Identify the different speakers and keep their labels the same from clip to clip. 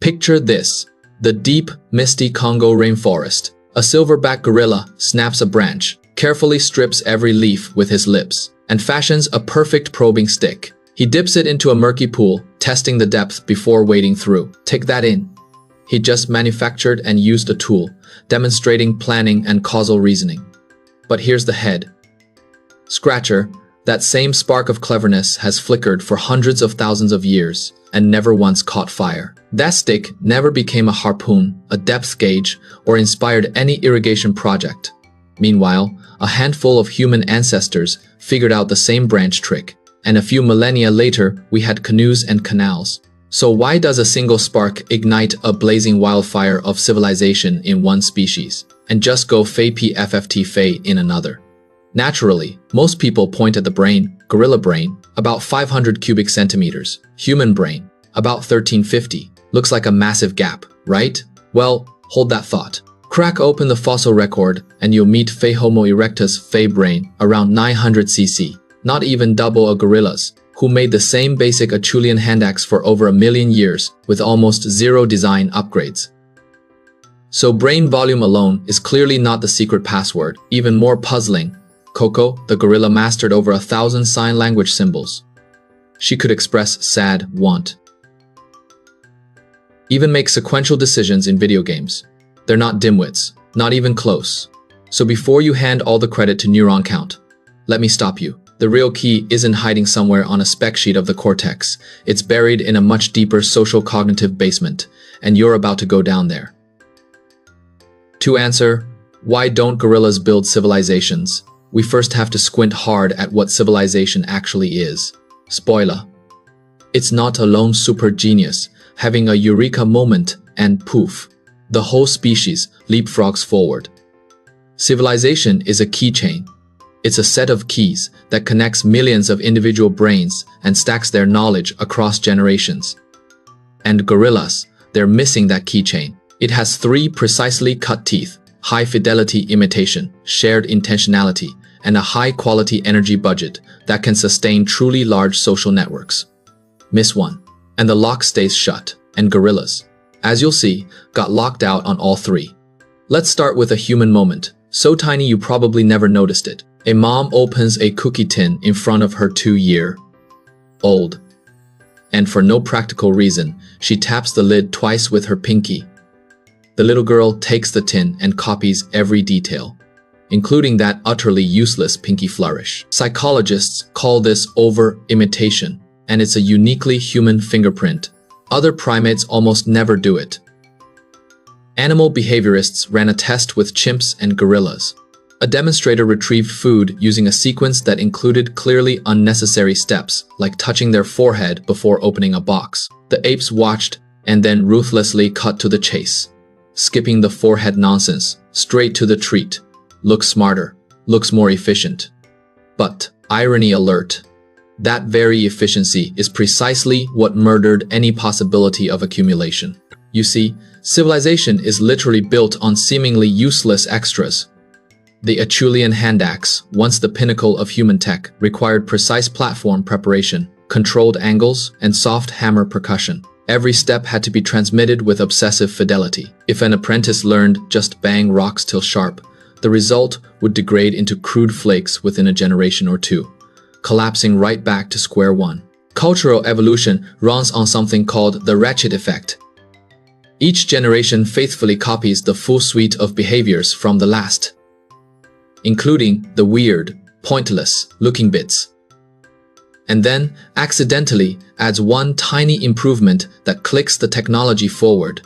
Speaker 1: Picture this: the deep, misty Congo rainforest. A silverback gorilla snaps a branch, carefully strips every leaf with his lips, and fashions a perfect probing stick. He dips it into a murky pool, testing the depth before wading through. Take that in. He just manufactured and used a tool, demonstrating planning and causal reasoning. But here's the head scratcher. That same spark of cleverness has flickered for hundreds of thousands of years and never once caught fire. That stick never became a harpoon, a depth gauge, or inspired any irrigation project. Meanwhile, a handful of human ancestors figured out the same branch trick, and a few millennia later we had canoes and canals. So why does a single spark ignite a blazing wildfire of civilization in one species, and just go fey pfft fey in another? Naturally, most people point at the brain: gorilla brain, about 500 cubic centimeters, human brain, about 1350. Looks like a massive gap, right? Well, hold that thought. Crack open the fossil record and you'll meet Fey Homo erectus Fey brain around 900 cc, not even double a gorilla's, who made the same basic Acheulean hand axe for over a million years with almost zero design upgrades. So brain volume alone is clearly not the secret password. Even more puzzling, Coco, the gorilla, mastered over 1,000 sign language symbols. She could express sad, want, even make sequential decisions in video games. They're not dimwits, not even close. So before you hand all the credit to neuron count, let me stop you. The real key isn't hiding somewhere on a spec sheet of the cortex. It's buried in a much deeper social cognitive basement, and you're about to go down there. To answer, why don't gorillas build civilizations? We first have to squint hard at what civilization actually is. Spoiler: it's not a lone super genius having a eureka moment and poof, the whole species leapfrogs forward. Civilization is a keychain. It's a set of keys that connects millions of individual brains and stacks their knowledge across generations. And gorillas, they're missing that keychain. It has 3 precisely cut teeth: high-fidelity imitation, shared intentionality, and a high-quality energy budget that can sustain truly large social networks. Miss one, and the lock stays shut, and gorillas, as you'll see, got locked out on all 3. Let's start with a human moment, so tiny you probably never noticed it. A mom opens a cookie tin in front of her 2-year-old. And for no practical reason, she taps the lid twice with her pinky. The little girl takes the tin and copies every detail, including that utterly useless pinky flourish. Psychologists call this over-imitation, and it's a uniquely human fingerprint. Other primates almost never do it. Animal behaviorists ran a test with chimps and gorillas. A demonstrator retrieved food using a sequence that included clearly unnecessary steps, like touching their forehead before opening a box. The apes watched and then ruthlessly cut to the chase, skipping the forehead nonsense, straight to the treat. Looks smarter, looks more efficient. But, irony alert, that very efficiency is precisely what murdered any possibility of accumulation. You see, civilization is literally built on seemingly useless extras. The Acheulean hand axe, once the pinnacle of human tech, required precise platform preparation, controlled angles, and soft hammer percussion. Every step had to be transmitted with obsessive fidelity. If an apprentice learned just bang rocks till sharp, the result would degrade into crude flakes within a generation or two, collapsing right back to square one. Cultural evolution runs on something called the ratchet effect. Each generation faithfully copies the full suite of behaviors from the last, including the weird, pointless-looking bits, and then accidentally adds one tiny improvement that clicks the technology forward.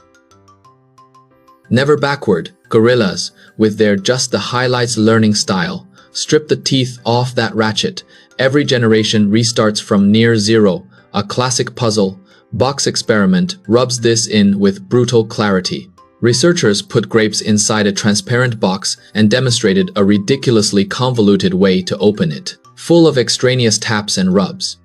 Speaker 1: Never backward, gorillas, with their just the highlights learning style, strip the teeth off that ratchet. Every generation restarts from near zero. A classic puzzle box experiment rubs this in with brutal clarity. Researchers put grapes inside a transparent box and demonstrated a ridiculously convoluted way to open it, full of extraneous taps and rubs.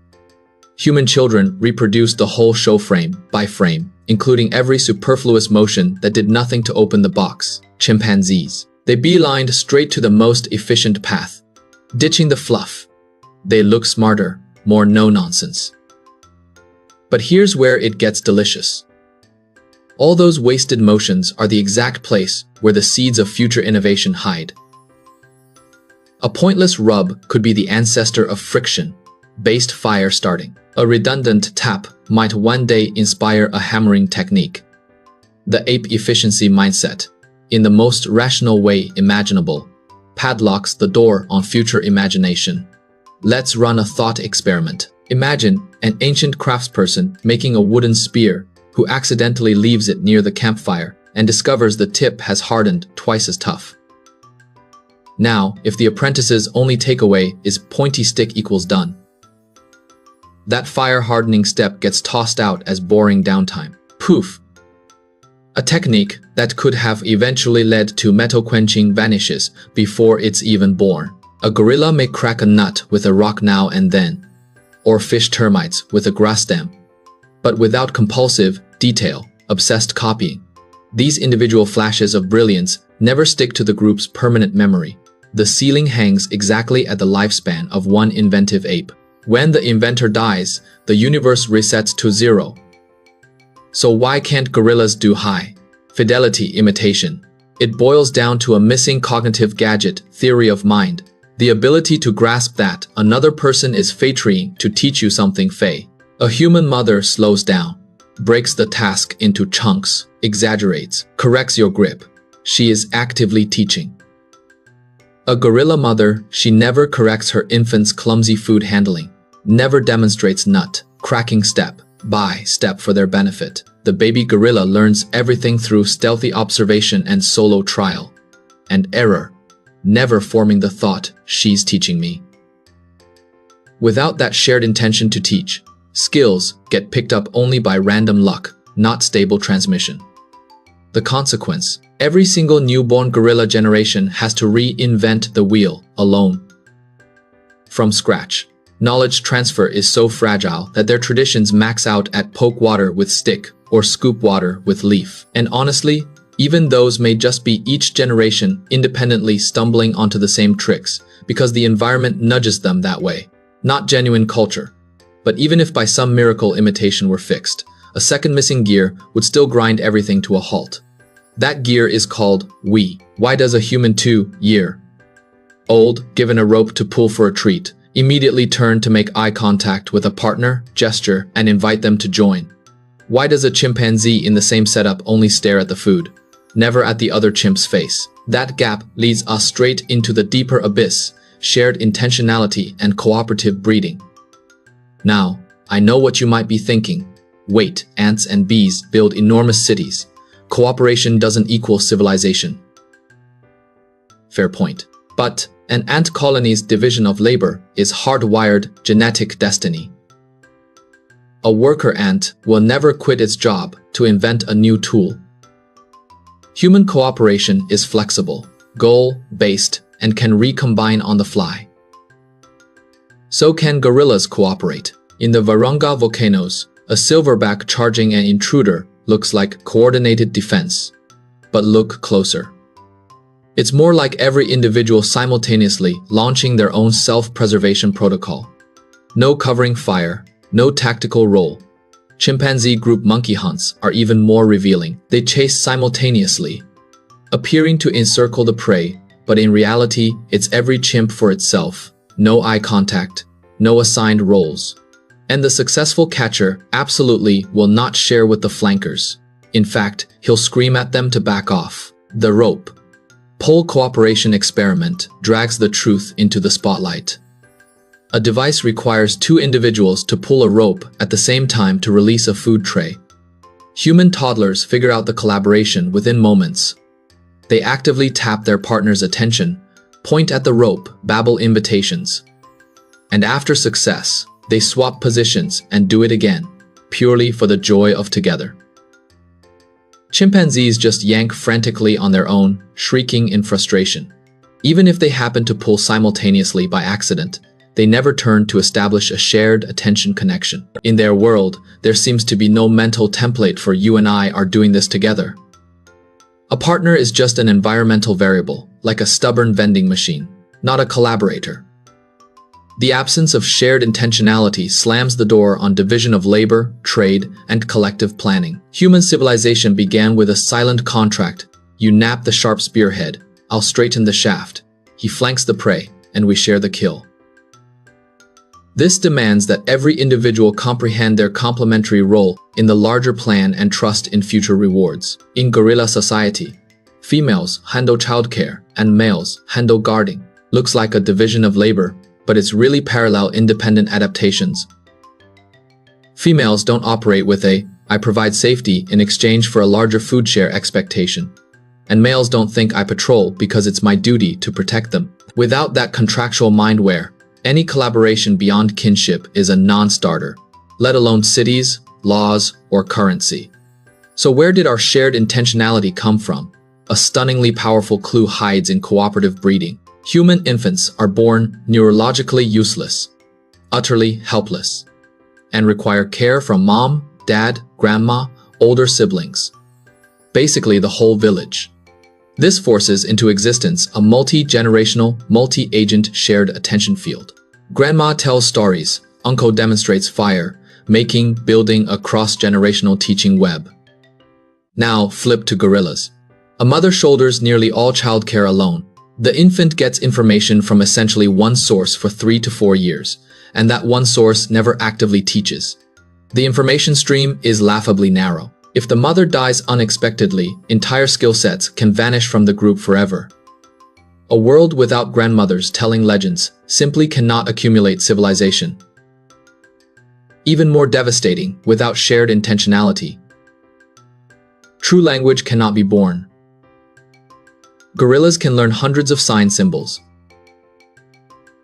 Speaker 1: Human children reproduced the whole show frame by frame, including every superfluous motion that did nothing to open the box. Chimpanzees, they beelined straight to the most efficient path, ditching the fluff. They look smarter, more no-nonsense. But here's where it gets delicious. All those wasted motions are the exact place where the seeds of future innovation hide. A pointless rub could be the ancestor of friction-based fire starting. A redundant tap might one day inspire a hammering technique. The ape efficiency mindset, in the most rational way imaginable, padlocks the door on future imagination. Let's run a thought experiment. Imagine an ancient craftsperson making a wooden spear who accidentally leaves it near the campfire and discovers the tip has hardened twice as tough. Now, if the apprentice's only takeaway is pointy stick equals done, that fire hardening step gets tossed out as boring downtime. Poof! A technique that could have eventually led to metal quenching vanishes before it's even born. A gorilla may crack a nut with a rock now and then, or fish termites with a grass stem, but without compulsive, detail-obsessed copying. These individual flashes of brilliance never stick to the group's permanent memory. The ceiling hangs exactly at the lifespan of one inventive ape. When the inventor dies, the universe resets to zero. So why can't gorillas do high-fidelity imitation? It boils down to a missing cognitive gadget theory of mind, the ability to grasp that another person is trying to teach you something fey. A human mother slows down, breaks the task into chunks, exaggerates, corrects your grip. She is actively teaching. A gorilla mother, she never corrects her infant's clumsy food handling, never demonstrates nut cracking step by step for their benefit. The baby gorilla learns everything through stealthy observation and solo trial and error, never forming the thought, she's teaching me. Without that shared intention to teach, skills get picked up only by random luck, not stable transmission. The consequence, every single newborn gorilla generation has to reinvent the wheel alone. From scratch. Knowledge transfer is so fragile that their traditions max out at poke water with stick or scoop water with leaf. And honestly, even those may just be each generation independently stumbling onto the same tricks because the environment nudges them that way. Not genuine culture. But even if by some miracle imitation were fixed, a second missing gear would still grind everything to a halt. That gear is called we. Why does a human 2-year-old, given a rope to pull for a treat, immediately turn to make eye contact with a partner, gesture, and invite them to join? Why does a chimpanzee in the same setup only stare at the food, never at the other chimp's face? That gap leads us straight into the deeper abyss, shared intentionality and cooperative breeding. Now, I know what you might be thinking. Wait, ants and bees build enormous cities. Cooperation doesn't equal civilization. Fair point. But an ant colony's division of labor is hardwired genetic destiny. A worker ant will never quit its job to invent a new tool. Human cooperation is flexible, goal-based, and can recombine on the fly. So can gorillas cooperate. In the Virunga volcanoes, a silverback charging an intruder looks like coordinated defense. But look closer. It's more like every individual simultaneously launching their own self-preservation protocol. No covering fire, no tactical role. Chimpanzee group monkey hunts are even more revealing. They chase simultaneously, appearing to encircle the prey, but in reality, it's every chimp for itself. No eye contact, no assigned roles. And the successful catcher absolutely will not share with the flankers. In fact, he'll scream at them to back off. The rope pull cooperation experiment drags the truth into the spotlight. A device requires 2 individuals to pull a rope at the same time to release a food tray. Human toddlers figure out the collaboration within moments. They actively tap their partner's attention, point at the rope, babble invitations. And after success, they swap positions and do it again, purely for the joy of together. Chimpanzees just yank frantically on their own, shrieking in frustration. Even if they happen to pull simultaneously by accident, they never turn to establish a shared attention connection. In their world, there seems to be no mental template for you and I are doing this together. A partner is just an environmental variable, like a stubborn vending machine, not a collaborator. The absence of shared intentionality slams the door on division of labor, trade, and collective planning. Human civilization began with a silent contract. You nap the sharp spearhead, I'll straighten the shaft. He flanks the prey, and we share the kill. This demands that every individual comprehend their complementary role in the larger plan and trust in future rewards. In gorilla society, females handle childcare and males handle guarding. Looks like a division of labor, but it's really parallel independent adaptations. Females don't operate with a "I provide safety in exchange for a larger food share" expectation. And males don't think "I patrol because it's my duty to protect them." Without that contractual mindware, any collaboration beyond kinship is a non-starter, let alone cities, laws, or currency. So where did our shared intentionality come from? A stunningly powerful clue hides in cooperative breeding. Human infants are born neurologically useless, utterly helpless, and require care from mom, dad, grandma, older siblings. Basically the whole village. This forces into existence a multi-generational, multi-agent shared attention field. Grandma tells stories, uncle demonstrates fire, making, building a cross-generational teaching web. Now flip to gorillas. A mother shoulders nearly all childcare alone. The infant gets information from essentially one source for 3 to 4 years, and that one source never actively teaches. The information stream is laughably narrow. If the mother dies unexpectedly, entire skill sets can vanish from the group forever. A world without grandmothers telling legends simply cannot accumulate civilization. Even more devastating, without shared intentionality, true language cannot be born. Gorillas can learn hundreds of sign symbols.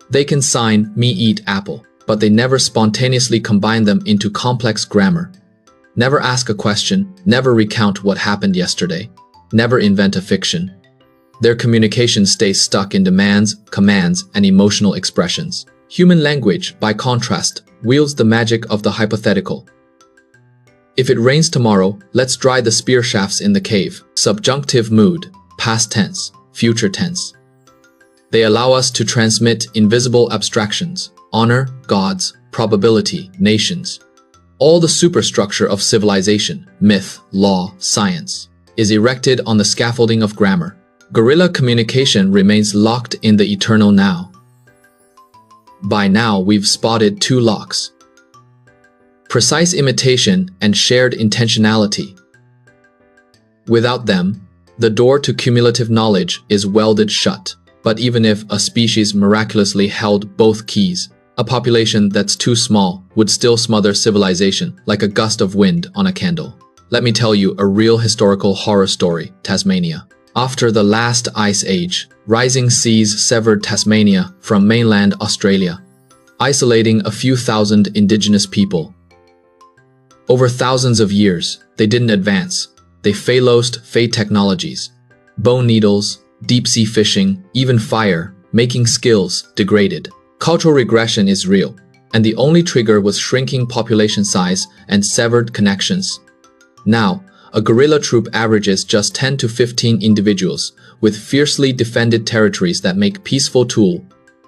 Speaker 1: They can sign "me eat apple," but they never spontaneously combine them into complex grammar. Never ask a question, never recount what happened yesterday, never invent a fiction. Their communication stays stuck in demands, commands, and emotional expressions. Human language, by contrast, wields the magic of the hypothetical. If it rains tomorrow, let's dry the spear shafts in the cave. Subjunctive mood, past tense, future tense. They allow us to transmit invisible abstractions, honor, gods, probability, nations. All the superstructure of civilization, myth, law, science, is erected on the scaffolding of grammar. Gorilla communication remains locked in the eternal now. By now, we've spotted two locks: precise imitation and shared intentionality. Without them, the door to cumulative knowledge is welded shut. But even if a species miraculously held both keys, a population that's too small would still smother civilization like a gust of wind on a candle. Let me tell you a real historical horror story, Tasmania. After the last ice age, rising seas severed Tasmania from mainland Australia, isolating a few thousand indigenous people. Over thousands of years, they didn't advance. They lost fey technologies, bone needles, deep-sea fishing, even fire, making skills degraded. Cultural regression is real, and the only trigger was shrinking population size and severed connections. Now, a guerrilla troop averages just 10 to 15 individuals, with fiercely defended territories that make peaceful tool,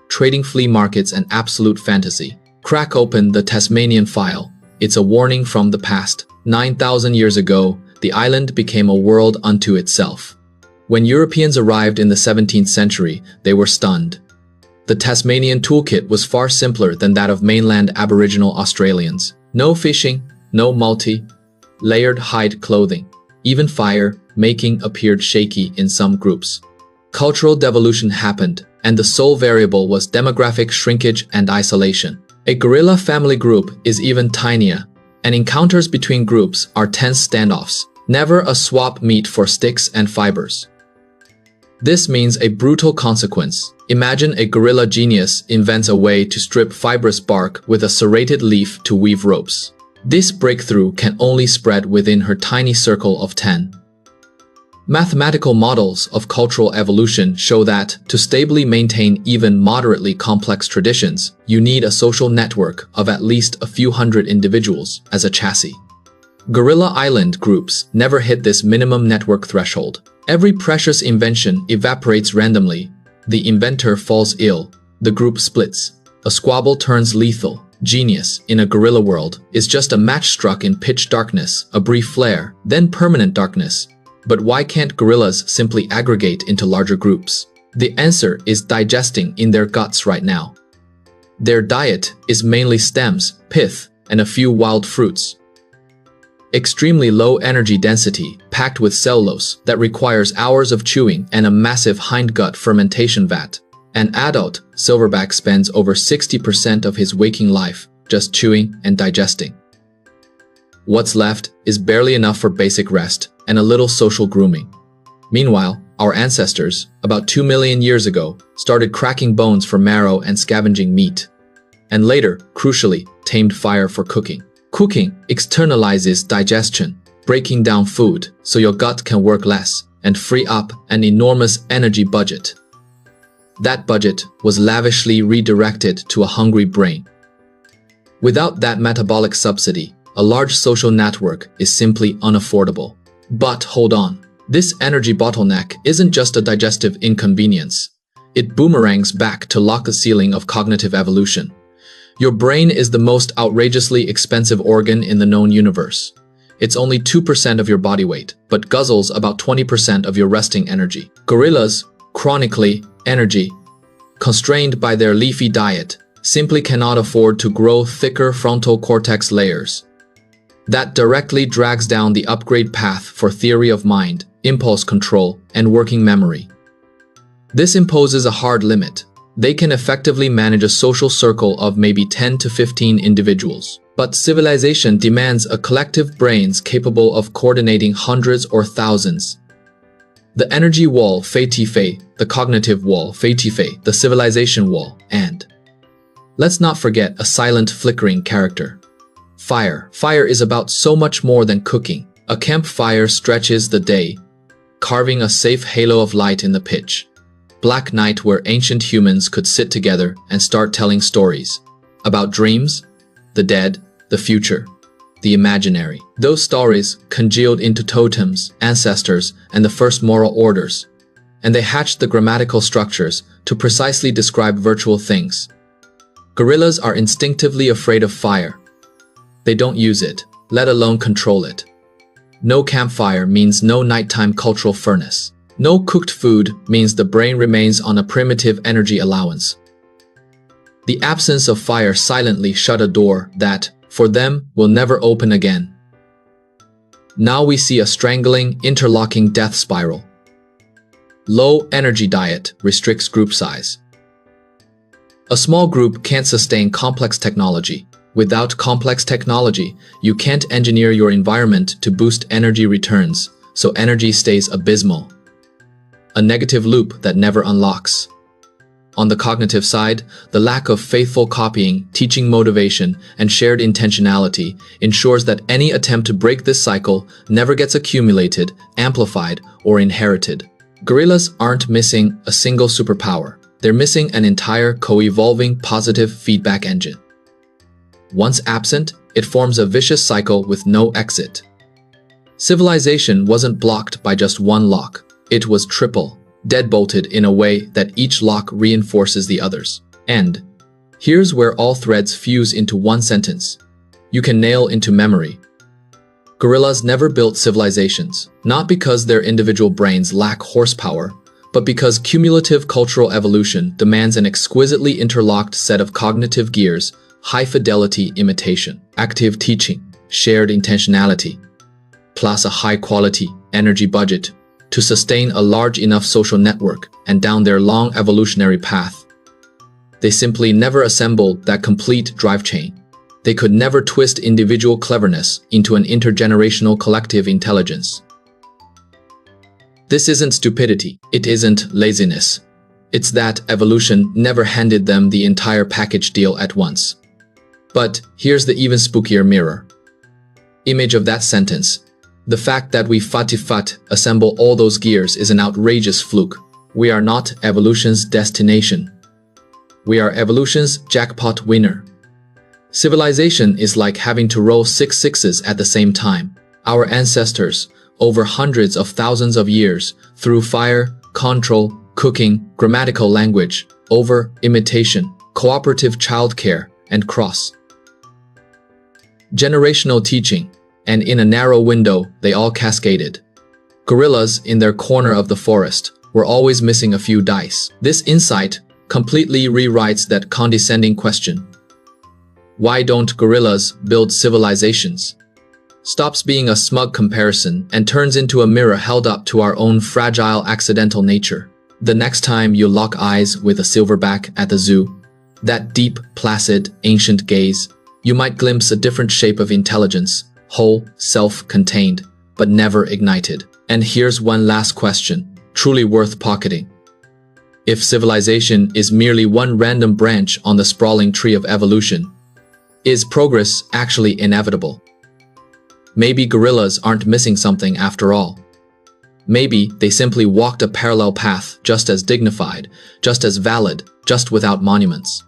Speaker 1: trading flea markets an absolute fantasy. Crack open the Tasmanian file. It's a warning from the past. 9,000 years ago, the island became a world unto itself. When Europeans arrived in the 17th century, they were stunned. The Tasmanian toolkit was far simpler than that of mainland Aboriginal Australians. No fishing, no multi-layered hide clothing. Even fire making appeared shaky in some groups. Cultural devolution happened, and the sole variable was demographic shrinkage and isolation. A guerrilla family group is even tinier, and encounters between groups are tense standoffs, never a swap meet for sticks and fibers. This means a brutal consequence. Imagine a guerrilla genius invents a way to strip fibrous bark with a serrated leaf to weave ropes. This breakthrough can only spread within her tiny circle of 10. Mathematical models of cultural evolution show that, to stably maintain even moderately complex traditions, you need a social network of at least a few hundred individuals as a chassis. Guerrilla island groups never hit this minimum network threshold. Every precious invention evaporates randomly. The inventor falls ill. The group splits. A squabble turns lethal. Genius, in a gorilla world, is just a match struck in pitch darkness, a brief flare, then permanent darkness. But why can't gorillas simply aggregate into larger groups? The answer is digesting in their guts right now. Their diet is mainly stems, pith, and a few wild fruits. Extremely low energy density, packed with cellulose that requires hours of chewing and a massive hindgut fermentation vat. An adult silverback spends over 60% of his waking life just chewing and digesting. What's left is barely enough for basic rest and a little social grooming. Meanwhile, our ancestors, about 2 million years ago, started cracking bones for marrow and scavenging meat. And later, crucially, tamed fire for cooking. Cooking externalizes digestion, breaking down food so your gut can work less and free up an enormous energy budget. That budget was lavishly redirected to a hungry brain. Without that metabolic subsidy, a large social network is simply unaffordable. But hold on, this energy bottleneck isn't just a digestive inconvenience. It boomerangs back to lock the ceiling of cognitive evolution. Your brain is the most outrageously expensive organ in the known universe. It's only 2% of your body weight, but guzzles about 20% of your resting energy. Gorillas, chronically energy constrained by their leafy diet, simply cannot afford to grow thicker frontal cortex layers. That directly drags down the upgrade path for theory of mind, impulse control, and working memory. This imposes a hard limit. They can effectively manage a social circle of maybe 10 to 15 individuals. But civilization demands a collective brains capable of coordinating hundreds or thousands. The energy wall, fei-ti-fei, the cognitive wall, fei-ti-fei, the civilization wall, and let's not forget a silent flickering character. Fire. Fire is about so much more than cooking. A campfire stretches the day, carving a safe halo of light in the pitch. Black night where ancient humans could sit together and start telling stories about dreams, the dead, the future, the imaginary. Those stories congealed into totems, ancestors, and the first moral orders, and they hatched the grammatical structures to precisely describe virtual things. Gorillas are instinctively afraid of fire. They don't use it, let alone control it. No campfire means no nighttime cultural furnace. No cooked food means the brain remains on a primitive energy allowance. The absence of fire silently shut a door that, for them, will never open again. Now we see a strangling, interlocking death spiral. Low energy diet restricts group size. A small group can't sustain complex technology. Without complex technology, you can't engineer your environment to boost energy returns, so energy stays abysmal. A negative loop that never unlocks. On the cognitive side, the lack of faithful copying, teaching motivation, and shared intentionality ensures that any attempt to break this cycle never gets accumulated, amplified, or inherited. Gorillas aren't missing a single superpower. They're missing an entire co-evolving positive feedback engine. Once absent, it forms a vicious cycle with no exit. Civilization wasn't blocked by just one lock. It was triple, deadbolted in a way that each lock reinforces the others. And here's where all threads fuse into one sentence. You can nail into memory. Gorillas never built civilizations, not because their individual brains lack horsepower, but because cumulative cultural evolution demands an exquisitely interlocked set of cognitive gears, high-fidelity imitation, active teaching, shared intentionality, plus a high-quality energy budget to sustain a large enough social network and down their long evolutionary path. They simply never assembled that complete drive chain. They could never twist individual cleverness into an intergenerational collective intelligence. This isn't stupidity. It isn't laziness. It's that evolution never handed them the entire package deal at once. But here's the even spookier mirror image of that sentence. The fact that we fat assemble all those gears is an outrageous fluke. We are not evolution's destination. We are evolution's jackpot winner. Civilization is like having to roll 6 sixes at the same time. Our ancestors, over hundreds of thousands of years, through fire, control, cooking, grammatical language, over-imitation, cooperative childcare, and cross-generational teaching, and in a narrow window, they all cascaded. Gorillas, in their corner of the forest, were always missing a few dice. This insight completely rewrites that condescending question. Why don't gorillas build civilizations? Stops being a smug comparison and turns into a mirror held up to our own fragile, accidental nature. The next time you lock eyes with a silverback at the zoo, that deep, placid, ancient gaze, you might glimpse a different shape of intelligence, whole, self-contained, but never ignited. And here's one last question, truly worth pocketing. If civilization is merely one random branch on the sprawling tree of evolution, is progress actually inevitable? Maybe gorillas aren't missing something after all. Maybe they simply walked a parallel path just as dignified, just as valid, just without monuments.